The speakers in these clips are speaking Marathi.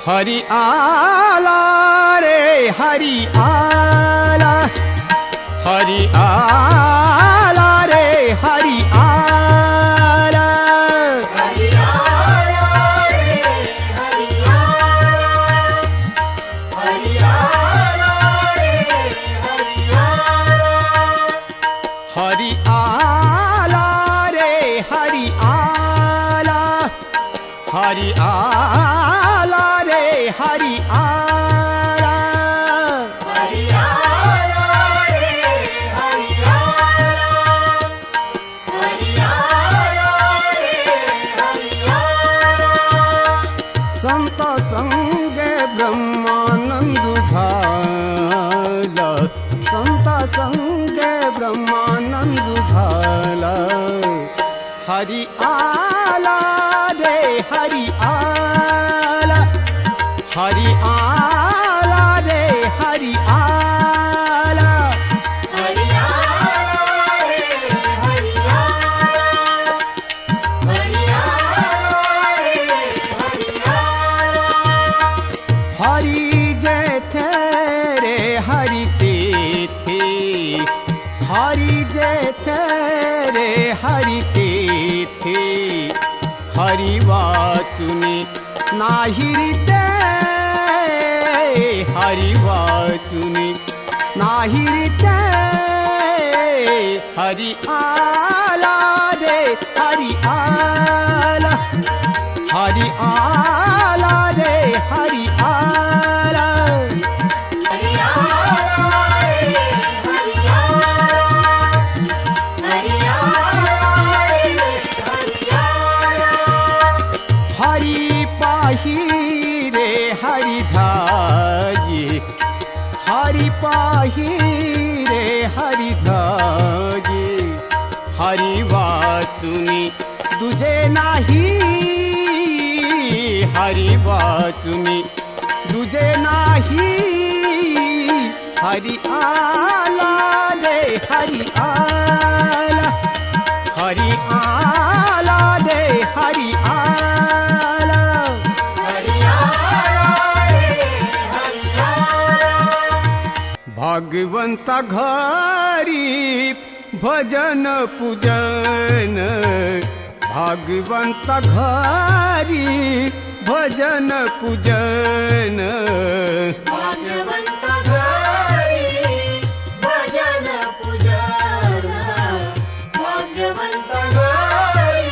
हरि आला रे हरि आला, हरि आला रे हरि आला, हरि आला रे हरि आला, हरि आला रे हरि आला, हरि आला रे हरि आला, हरि आला रे हरि आला, हरि आला रे हरि आला, हरि आला रे हरि आला, संत संगे ब्रह्मानंद झाला, संत संगे ब्रह्मानंद झाला, हरि आला रे हरि आला, हरि आला रे हरि आला, हरि आला रे हरि आला, हरि आला रे हरि आला, हरि जेथे रे हरि तेथे, हरि जेथे रे हरि तेथे, हरि वाचुनी नाही रीते, हरि वाचुनी नाही रीते, हरि आला रे हरि आला, हरि आला रे हरि आला, हरि आला रे हरि आला, हरि आला रे हरि आला, हरि पाही रे हरि धाजी, हरि पाही रे हरि धाजी, हरि वाचुनी तुझे नाही, हरि वाचुनी तुझे नाही, हरि आला रे हरि आला, हरि आला रे हरि आला, हरि आला रे हरि आला, भाग्यवंता घरी भजन पूजन, भाग्यवंता घरी भजन पूजन, भाग्यवंत घरी भजन पूजन, भाग्यवंत घरी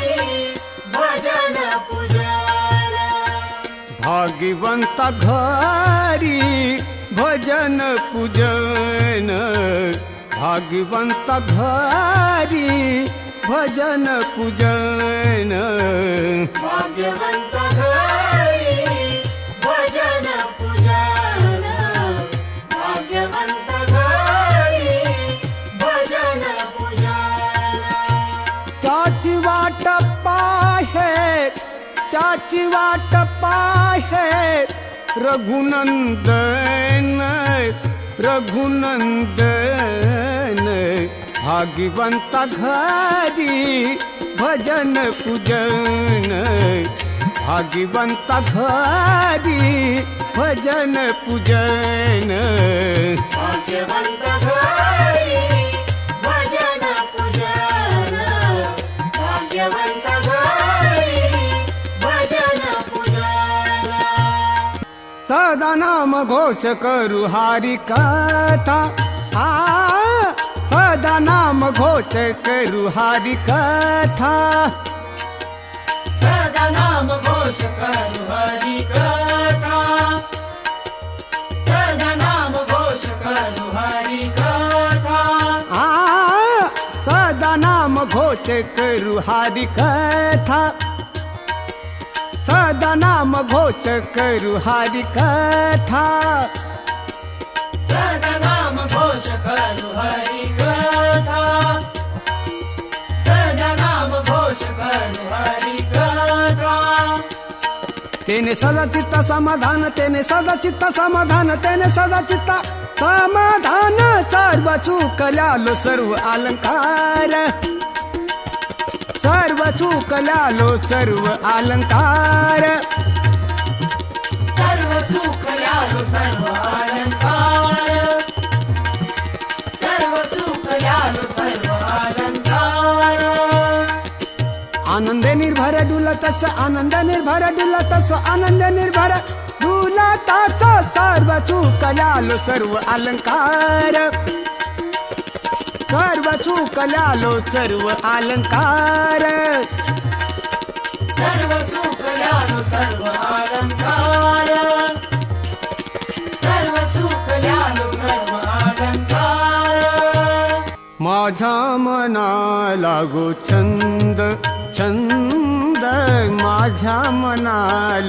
भजन पूजन, भाग्यवंता घरी भजन पूजन, भाग्यवंता घरी भजन पूजन, भाग्यवंत घरी भजन पूजन, भाग्यवंत घरी भजन पूजन, त्याची वाट पाहे, त्याची वाट पाहे रघुनंदन, रघुनंदन, भाग्यवंता घरी भजन पूजन, भाग्यवंता घरी भजन पूजन, भाग्यवंत घरी भजन पूजन, भाग्यवंत घरी भजन पूजन, सदा नाम घोष करू हरि कथा, सदा नाम घोष करू हरि कथा, सदा नाम घोष करू हरि कथा, सदा नाम घोष करू हरि कथा, सदा नाम घोष करू हरि कथा, सदा नाम घोष करू हरि कथा, सदा नाम घोष करू हरि कथा, सदा नाम घोष करू हरि कथा, तेने सदा चित्त समाधान, तेने सदा चित्त समाधान, तेने सदा चित्त समाधान. सर्व चुकल्यालो सर्व अलंकार, सर्व चुकल्यालो सर्व अलंकार. सर्व सुखल्यालो सर्व अलंकार, सर्व सुखल्यालो सर्व अलंकार. आनंद निर्भर डुलतस, आनंद निर्भर डुलतस, आनंद निर्भर डुलतस. सर्व चुकल्यालो सर्व अलंकार, सर्व चुकल्यालो सर्व अलंकार. सर्व सुखल्यालो सर्व अलंकार, सर्व सुखल्यालो सर्व अलंकार. माझ्या मना लागो छंद, छंद माझ्या मना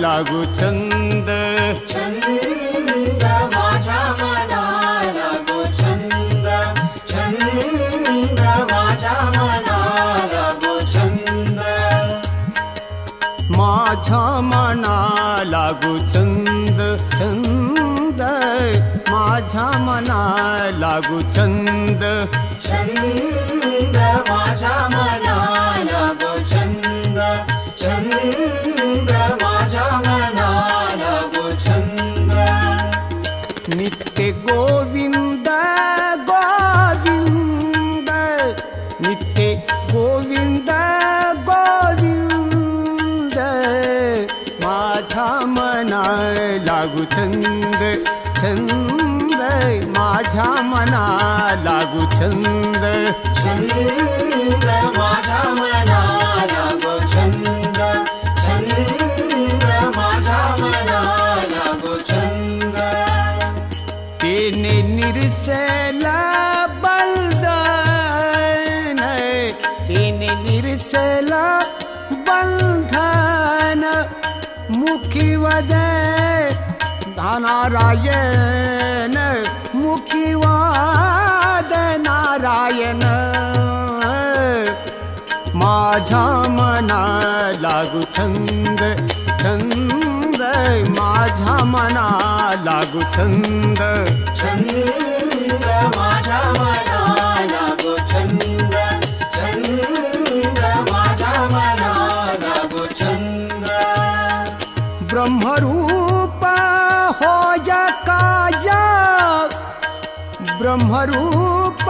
लागो छंद. छंद माझ्या मनाला गो छंद, छंद माझ्या मनाला गो छंद. माझ्या मना लागो छंद, छंद माझ्या मना लागो छंद. छंद माझ्या मनाला गो छंद, छंद माझ्या मनाला गो छंद. नित्य गोविंद गोविंद, नित्य गोविंद गोविंद. माझ्या मना लागू छंद, छंद माझ्या मना लागू छंद. छंद माझ्या मनाला गो छंद, छंद माझ्या मनाला गो छंद. तेने निरसला बंधन, तेने निरसला बंधन. मुखी वदे नारायण, मुखी वाद नारायण. माझ्या मना लागू छंद, छंद माझ्या मना लागू छंद. छंद माझ्या मनाला गो छंद, छंद माझ्या मनाला गो छंद. ब्रह्मरूप हो जकाय, ब्रह्मरूप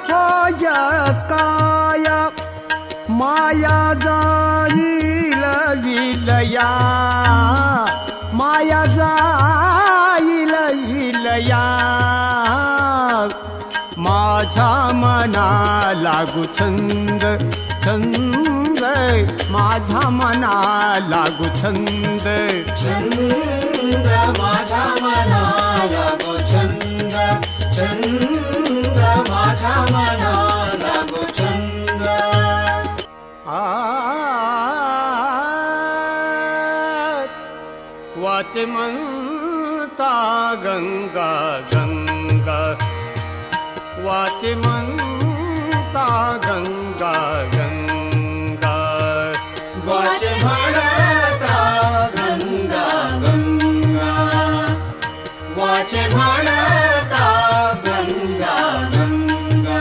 हो जकाय. माया जाईल विलया, माया जाईल विलया. माझ्या मना लागू छंद, छंद माझ्या मना लागू छंद. छंद माझ्या मनाला गो छंद, छंद माझ्या मनाला गो छंद. वाचे म्हणता गंगा गंगा, वाचे म्हणता गंगा गंगा. वाचे म्हणता गंगा गंगा, वाचे म्हणता गंगा गंगा.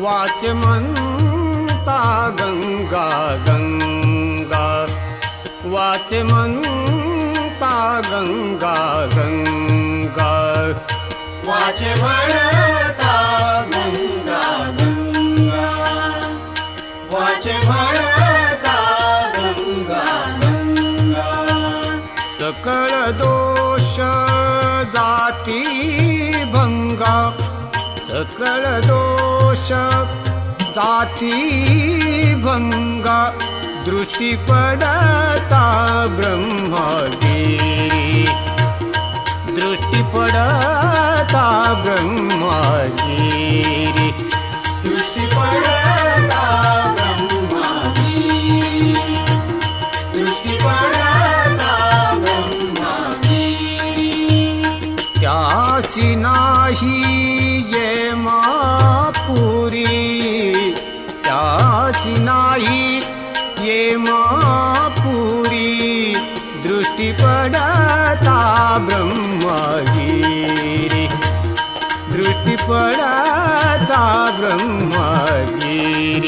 वाचे म्हणता गंगा गंगा, वाचे म्हणता गंगा गंगा. वाचे म्हणता गंगा गंगा, वाचे म्हणता गंगा गंगा. सकळ दोष जाती भंगा, सकळ दोष जाती भंगा. दृष्टी पडता ब्रह्मगिरी, दृष्टी पडता ब्रह्मगिरी. दृष्टी पडता ब्रह्मगिरी, दृष्टी पडता ब्रह्मगिरी. त्यासी नाही ये मापुरी, त्यासी नाही ये मापुरी. ब्रह्मगिरी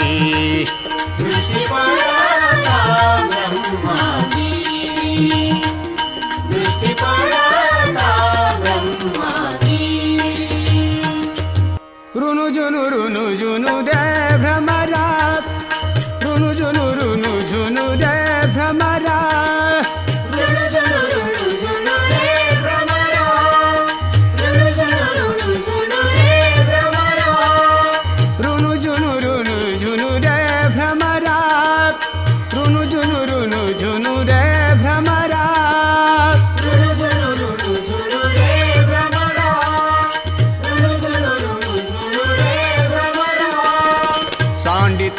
दृष्टी पडता ब्रह्मगिरी दृष्टी पडता ब्रह्मगिरी रुनुजुनु रुनुजुनु दे भ्रमरा रुनुजुनु रुनुजुनु दे भ्रमरा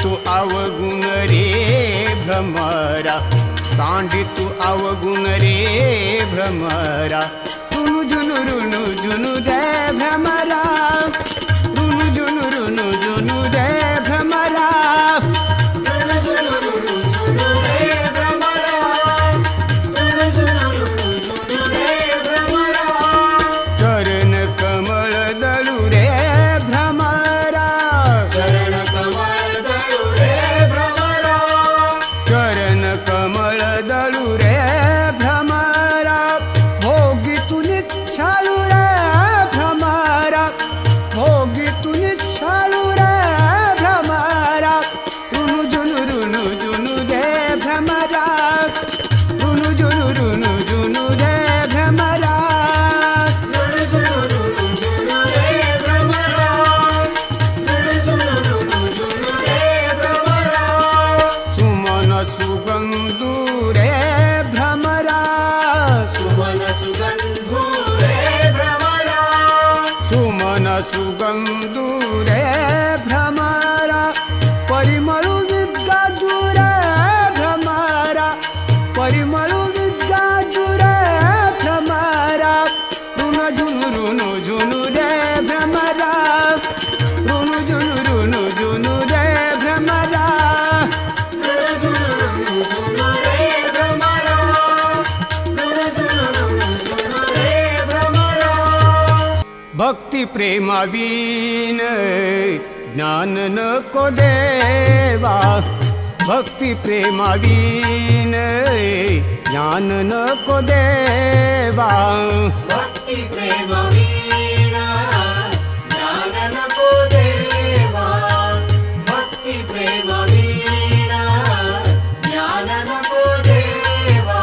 तू अवगुण रे भ्रमरा सांडी तू अवगुण रे भ्रमरा रुनुजुनु रुनुजुनु दे भ्रमरा रुनुजुनु रुनुजुनु दे भ्रमरा चरण कमल दळू रे भ्रमरा चरण कमल दळू रे भ्रमरा भोगी तू निच्छाळू रे भ्रमरा भोगी तू निच्छाळू रे भ्रमरा रुनुजुनु रुनुजुनु दे भ्रमरा रुनुजुनु रुनुजुनु दे भ्रमरा सुमन सुगंधु रे भ्रमरा सुमन सुगंधु रे भ्रमरा सुमन सुगंधु रे भ्रमरा परिमळू विद्गादु रे भ्रमरा परिमळू विद्गादु रे भ्रमरा रुनुजुनु रुनुजुनु रे भ्रमरा रुनुजुनु रुनुजुनु रे भ्रमरा भक्ती प्रेमावीन ज्ञान नको देवा भक्ती प्रेमावीन ज्ञान नको देवा भक्ती प्रेम वीणा ज्ञान नको देवा भक्ती प्रेम वीणा ज्ञान नको देवा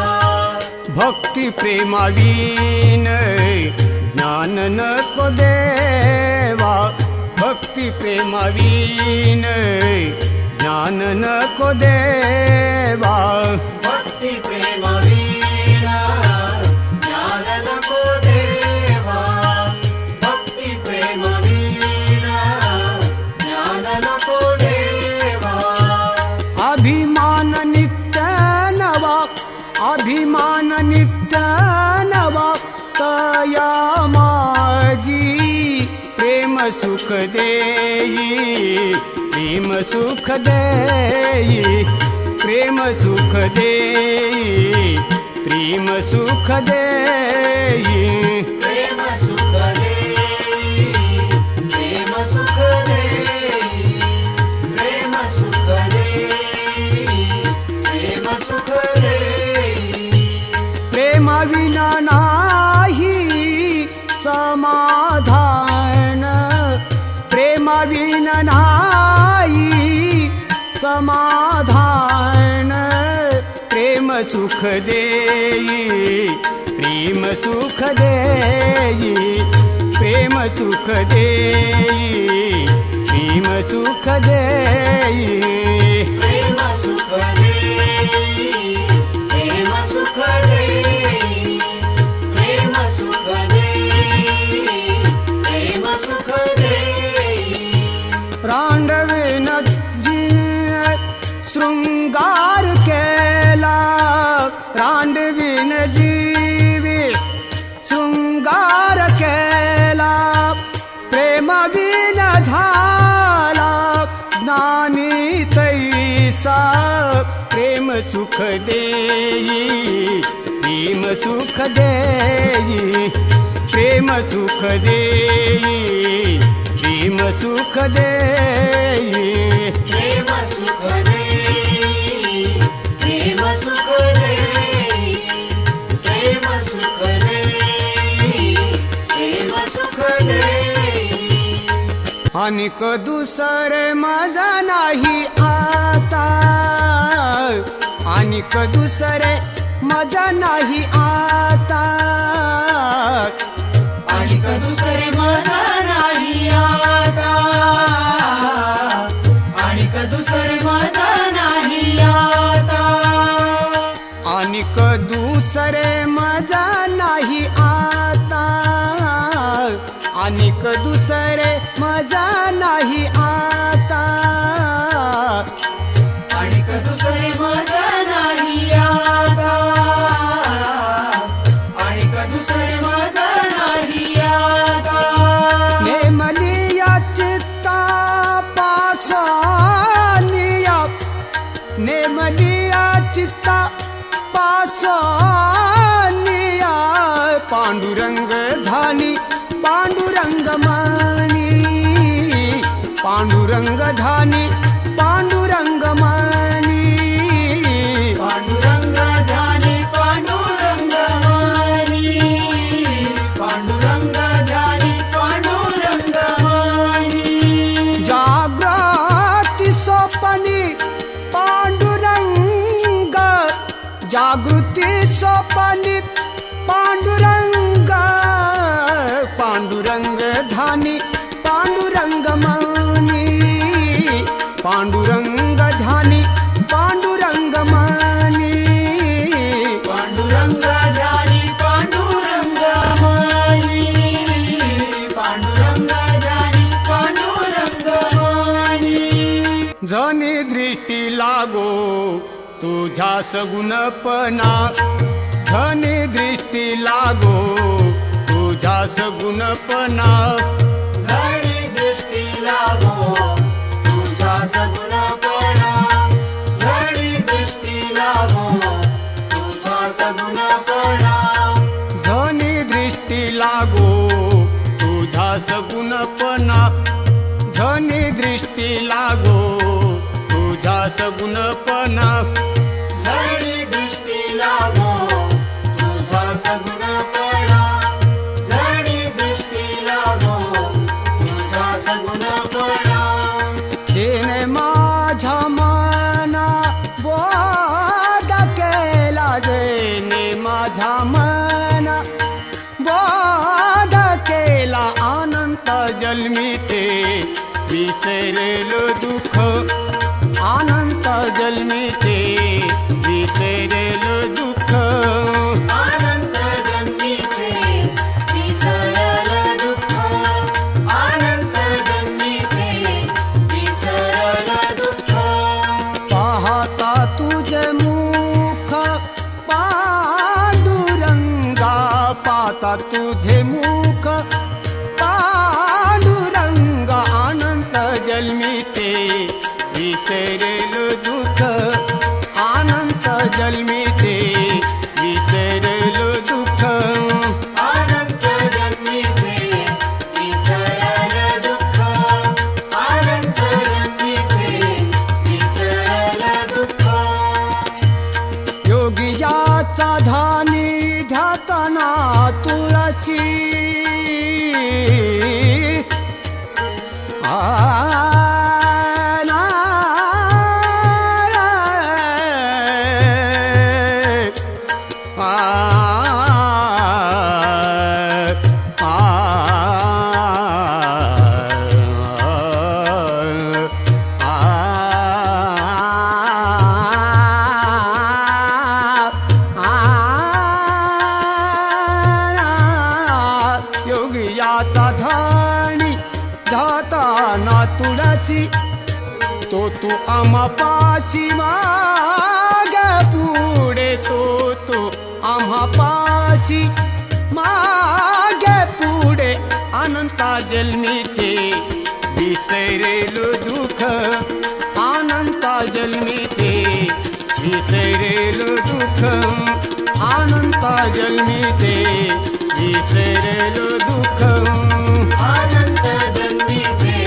भक्ती प्रेमावीन ज्ञान नको देवा भक्ती प्रेमावीन ज्ञान नको देवा भक्ती प्रेम वीणा ज्ञान नको देवा भक्ती प्रेम वीणा ज्ञान नको देवा अभिमान नित्य नवा अभिमान नित्य नवा तया माझी प्रेम सुख देई प्रेम सुख देई प्रेम सुख देई प्रेम सुख देई प्रेम सुख देई प्रेम सुख देई प्रेम सुख देई प्रेम सुख देई प्रेम विना नाही समाधान प्रेम विना नाही समाधान प्रेम सुख देई प्रेम सुख देई प्रेम सुख देई प्रेम सुख देई प्रेम सुख देई प्रेम सुख देई प्रेम सुख देई प्रेम सुख देई रांडविन शृंगार केला रांडविन जीवी शृंगार केला प्रेम विन झाला ज्ञानी तैसा प्रेम सुख देई प्रेम सुख देई प्रेम सुख देई प्रेम सुख देई प्रेम सुख देई प्रेम सुख देई प्रेम सुख देई प्रेम सुख देई अनिक दुसरे माझा नाही आता अनिक दुसरे माझा नाही आता आणिक दुसरे माझा नाही आता आणिक दुसरे माझा नाही आता अनिक दुसरे माझा नाही आता अनिक दुसरे माझा नाही आता आणिक दुसरे माझा नाही आता आणिक दुसरे माझा नाही आता नेमलिया चित्ता पासनिया नेमलिया चित्ता पासनिया पांडुरंग धानी पांडुरंग मानी पांडुरंग धानी पांडुरंग मानी पांडुरंग ध्यानी पांडुरंग मानी पांडुरंग ध्यानी पांडुरंग मानी जागृती सोपनी पांडुरंग जागृती सोपनी पांडुरंग पांडुरंग धानी पांडुरंग मानी पांडुरंग धानी पांडुरंग मानी पांडुरंग ध्यानी पांडुरंग मानी पांडुरंग ध्यानी पांडुरंग मानी जनी दृष्टी लागो तुझ्या सगुणपणा धनी दृष्टी लागो तुझ्या सगुणपणा झाडी दृष्टी लागो तुझा सगुणपणा झाडी दृष्टी लागो तुझा सगुणपणा धनी दृष्टी लागो तुझ्या सगुणपणा धनी दृष्टी लागो तुझ्या सगुणपणा झाडी दृष्टी लागो तुझा सगुणपणा झाडी दृष्टी लागो तुझा सगुणपणा जेने माझ्या मना बोध केला जेने माझ्या मना बोध केला अनंत जन्मीते विसरेलो दुःख अनंत जन्मीते विसरेलो दुःख आनंद जन्मीचे विसरल दुःख आनंद जन्मीचे विसरल दुःख पाहता तुझे मुख पांडुरंगा पाहता तुझे मुख पांडुरंग अनंत जन्मीते विसरेलो दुःख अनंत जन्मीते विसरेलो दुःख आनंद जन्मीचे विसरल दुःख आनंद जन्मीचे विसरल दुःख योगियाचा धानी ध्यातना तुळशी योगियाचा धानी जाताना तुळसी तो तू आम्हापाशी माग पुढे तो आम्हापाशी माग पुढे अनंता जन्मीचे विसरेलो दुःख अनंता जन्मीचे विसरेलो दुःख अनंता जन्मीचे विसरेलो दुःख आनंद जन्मीचे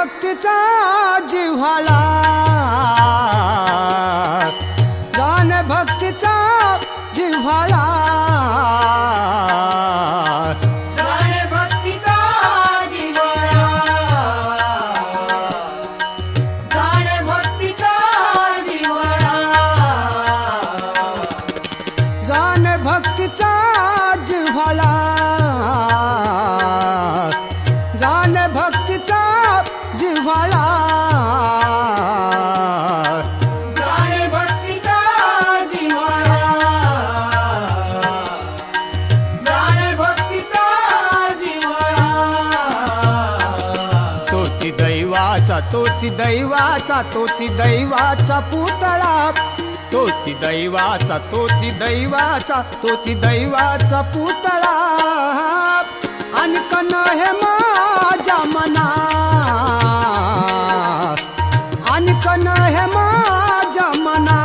भक्तीचा जिव्हाळा जाणे भक्तीचा जिव्हाळा जाणे भक्तीचा जिव्हाळा जाणे भक्तीचा जिव्हाळा जाणे भक्तीचा जिव्हाळा जाणे भक्तीचा जिव्हाळा जाणे भक्तीचा जिव्हाळा जाणे भक्तीचा जिव्हाळा तोची दैवाचा तोची दैवाचा तोची दैवाचा पुतळा तोची दैवाचा तोची दैवाचा तोची दैवाचा पुतळा आणि कन हे माझ्या मना आणि कन हे माझ्या मना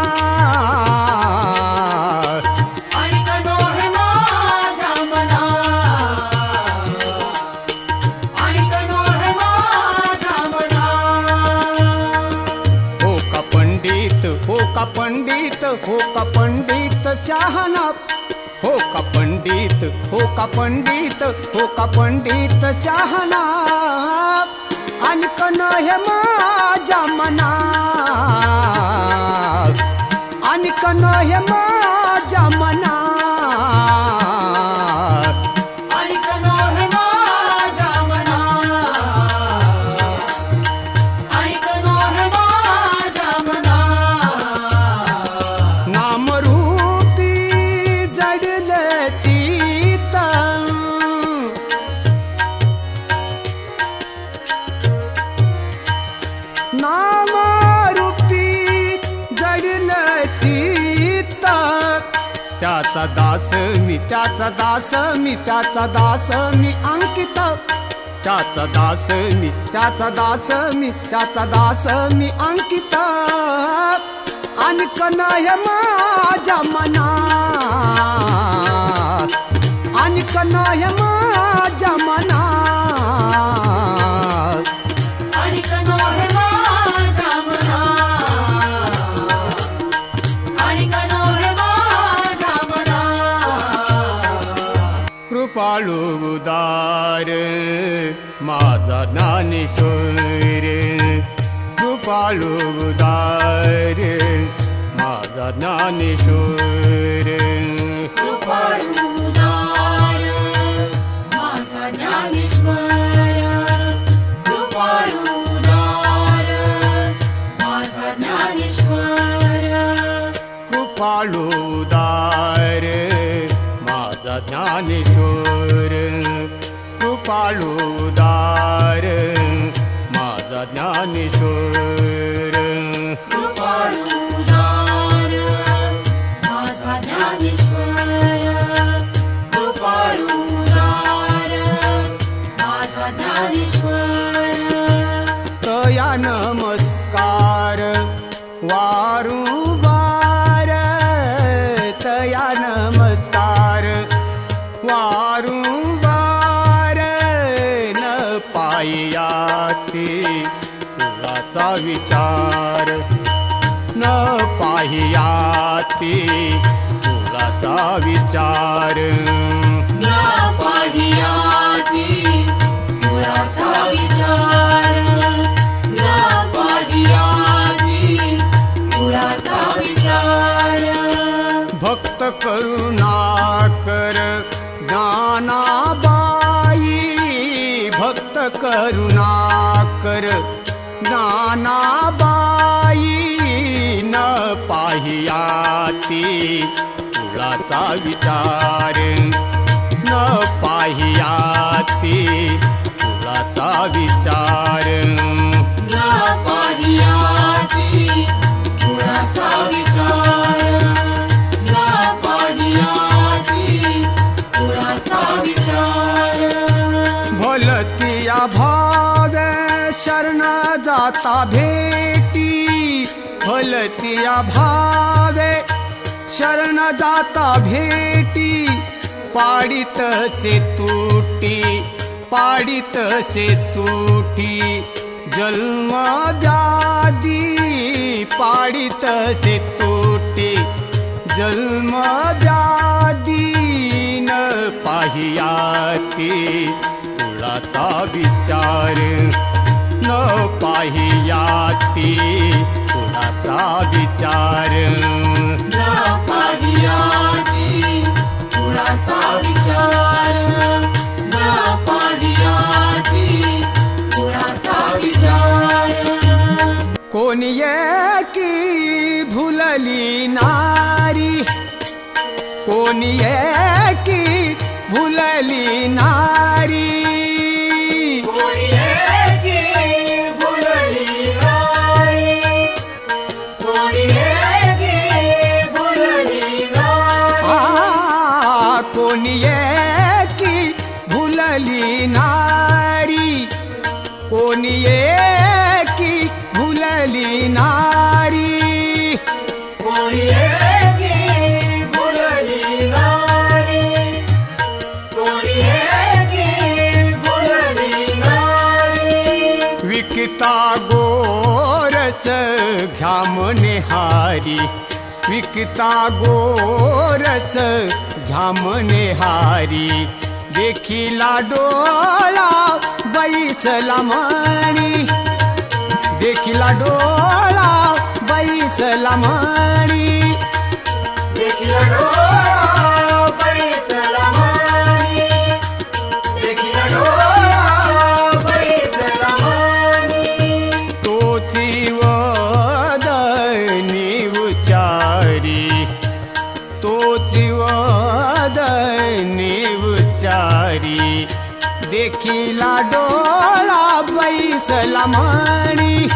आणि कनो हे माझ्या मना आणि कनो हे माझ्या मना हो का पंडित हो का पंडित हो का पंडित शहाणा हो का पंडित हो का पंडित हो का पंडित शहाणा आणि कन हे माझ्या मना आणि कन हे माझ्या मना आणि कनो हे माझ्या मना आणि कनो हे माझ्या मना नामरूपी जडले चित्त नामरूपी जडले चित्त त्याचा दास मी त्याचा दास मी त्याचा दास मी अंकित त्याचा दास मी त्याचा दास मी त्याचा दास मी अंकित आणि कन हे माझ्या मना आणि कन हे माझ्या मना आणि कनो हे माझ्या मना आणि कनो हे माझ्या मना कृपाळू उदार माझा ज्ञानेश्वर कृपाळू उदार माझा ज्ञानेश्वर कृपाळू उदार माझा ज्ञानेश्वर कृपाळू उदार माझा ज्ञानेश्वर कृपाळू उदार माझा ज्ञानेश्वर कृपाळू उदार माझा ज्ञानेश्वर कृपाळू उदार माझा ज्ञानेश्वर कृपाळू उदार माझा ज्ञानेश्वर तया नमस्कार वारुवार तया नमस्कार वारुवार न पाहियाती तुझाचा विचार न पाहियाती तुझाचा विचार ना पाहियाती मुळाचा विचार ना पाहियाती मुळाचा विचार भक्त करुणाकर ज्ञानाबाई भक्त करुणाकर ज्ञानाबाई न पाहियाती तुळाचा विचार न पाहियाती तुळाचा विचार ना पाहियाती मुळाचा विचार ना पाहियाती मुळाचा विचार भलतिया भावे शरण जाता भेटी भलतिया भावे शरण जाता भेटी पाडित से तुटी जन्म व्याधी पाडितसे तोटे जन्म व्याधी न पाहियाती कुळाचा विचार न पाहियाती कुळाचा विचार न पाहियाती कुणाचा विचार न पाहियाती कुणाचा विचार कोणी एकी भुलली नारी कोणी एकी भुलली नारी कोणी एकी भुलली नारी कोणी एकी भुलली नारी कोणी एकी भुलली नारी कोणी एकी भुलली नारी कोणी एकी भुलली नारी कोणी एकी भुलली नारी विकता गोरस घ्या म्हणे हारी विकता गोरस घ्या म्हणे हारी देखिला डोळा बैसला म्हणी देखिला डोळा बैसला म्हणी देखिला डोळा बैसला म्हणी देखिला डोळा बैसला म्हणी तोची वदनी उच्चारी तोची वदनी उच्चारी देखिला डोळा बैसला म्हणी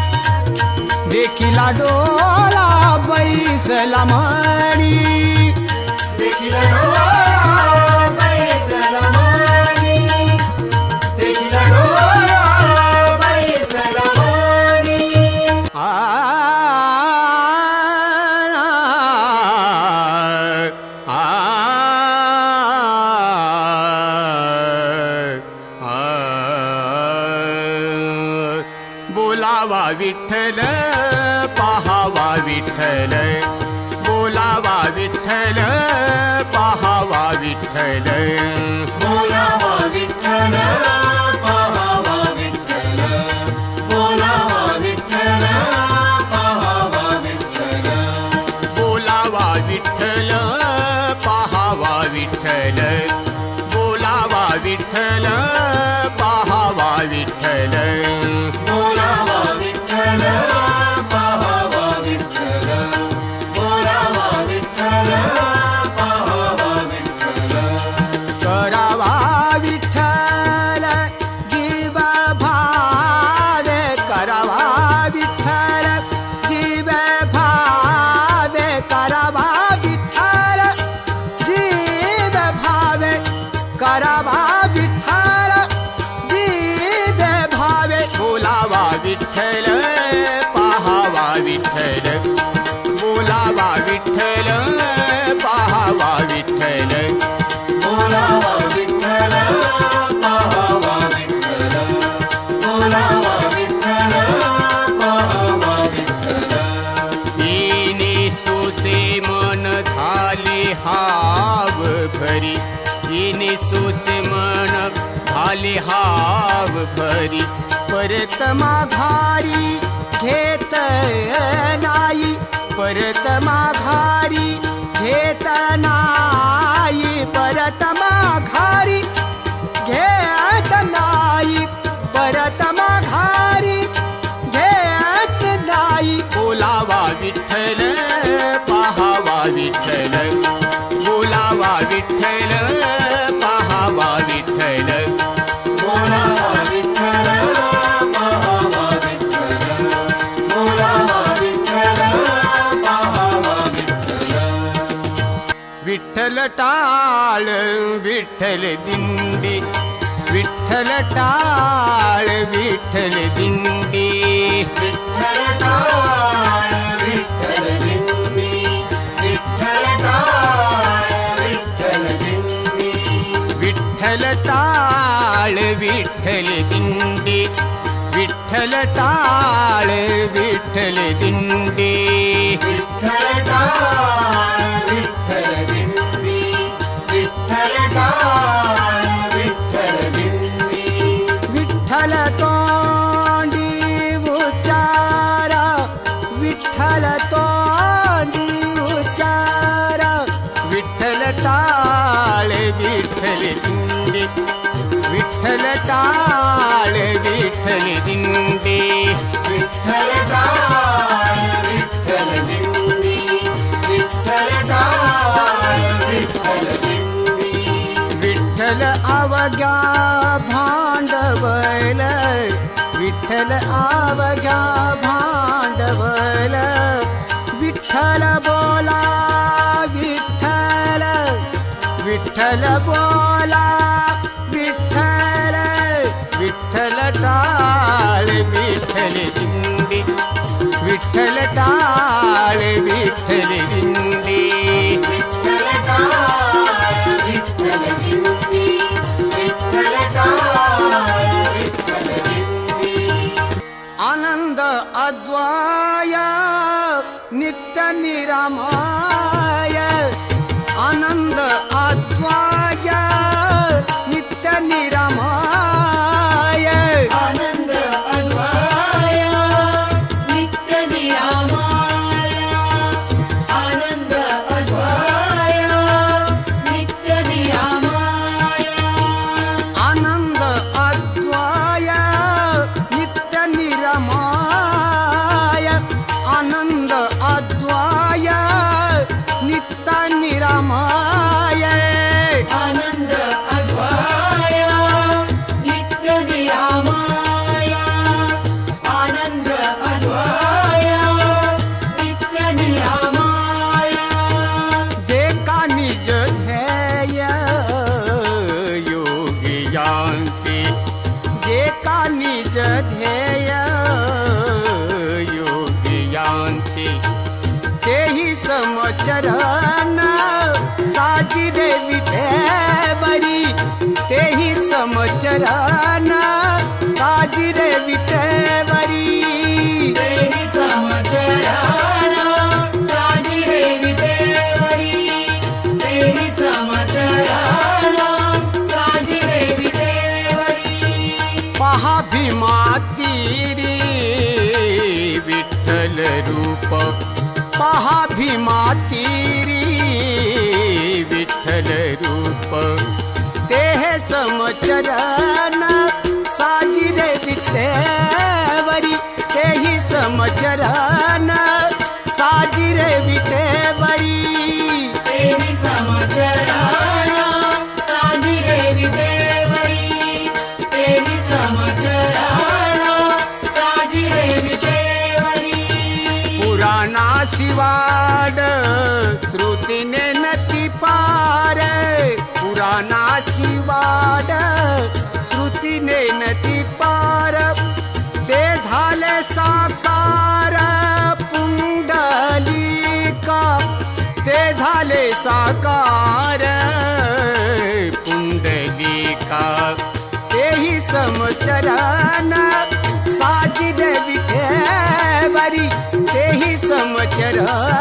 देखिला डोळा बैसला म्हणी देखिला डोळा बैसला म्हणी देखिला डोळा बैसला म्हणी आ बोलावा विठ्ठल पाहावा विठ्ठल बोलावा विठ्ठल पाहावा विठ्ठल बोलावा विठ्ठल पाहावा विठ्ठल बोलावा विठ्ठल पाहावा विठ्ठल बोलावा विठ्ठल पाहावा विठ्ठल बोलावा विठ्ठल पाहावा विठ्ठल बोलावा विठ्ठल पाहावा विठ्ठल बोलावा विठ्ठल पाहावा विठ्ठल करावा विठ्ठल जीव भावे करावा विठ्ठल जीव भावे करावा विठ्ठल जीव भावे करावा विठ्ठल जीव भावे बोलावा विठ्ठल पाहावा विठ्ठल बोलावा विठ्ठल पाहावा विठ्ठल बोलावा विठ्ठल पाहावा विठ्ठल बोलावा विठ्ठल पाहावा विठ्ठल येणे सोसे मन झाले हाव भरी येणे सोसे मन झाले हाव भरी परत माघारी घेत नाही परत माघारी घेत नाही परत माघारी घेत नाही परत माघारी घेत नाही बोलावा विठ्ठल पाहावा विठ्ठल बोलावा विठ्ठल पाहावा विठ्ठल बोलावा विठ्ठल पाहावा विठ्ठल बोलावा विठ्ठल पाहावा विठ्ठल विठ्ठल टाळ विठ्ठल दिंडी विठ्ठल टाळ विठ्ठल दिंडी विठ्ठल टाळ विठ्ठल दिंडी विठ्ठल टाळ विठ्ठल दिंडी विठ्ठल टाळ विठ्ठल दिंडी विठ्ठल विठ्ठल टाळ विठ्ठल दिंडी विठ्ठल टाळ विठ्ठल दिंडी विठ्ठल टाळ विठ्ठल दिंडी विठ्ठल तोंडी उच्चारा विठ्ठल तोंडी उच्चारा विठ्ठल टाळ विठ्ठल दिंडी विठ्ठल टाळ विठ्ठल दिंडी विठ्ठल टाळ विठ्ठल दिंडी विठ्ठल टाळ विठ्ठल दिंडी विठ्ठल अवघ्या भांडवल विठ्ठल अवघ्या भांडवल विठ्ठल बोला विठ्ठल विठ्ठल बोला विठ्ठल विठ्ठल टाळ विठ्ठल दिंडी विठ्ठल टाळ विठ्ठल दिंडी विठ्ठल टाळ विठ्ठल दिंडी विठ्ठल टाळ विठ्ठल दिंडी आनंद अद्वय नित्य निरामय आनंद अद्वय नित्य निरामय आनंद अद्वय नित्य निरामय आनंद अद्वय नित्य निरामय आनंद अद्वय नित्य निरामय आनंद अद्वय नित्य निरामय आनंद अद्वय नित्य निरामय आनंद अद्वय नित्य निरामय जे का निज ध्येय योगियांचे जे का निज ध्येय योगियांचे तेही समचरण साजिरे विठेवरी तेही समचरण साजिरे विठेवरी तेहि समचरण साजिरे विठेवरी तेहि समचरण साजिरे विठेवरी पहा भीमा तीरी विठ्ठल रूप पहा भीमा तीरी विठ्ठल रूप देह समचरण साजिरे विठेवरी तेही समचरण साजिरे विठेवरी तेहि समचरण साजिरे विठेवरी तेहि समचरण साजिरे विठेवरी पुराणा शिवाड श्रुतीने नती पार पुराणा शिवाड श्रुतीने नती पार ते झाले साकार पुंडलिका ते झाले साकार पुंडलिका तेही समचरण साजिरे विठेवरी तेही समचरण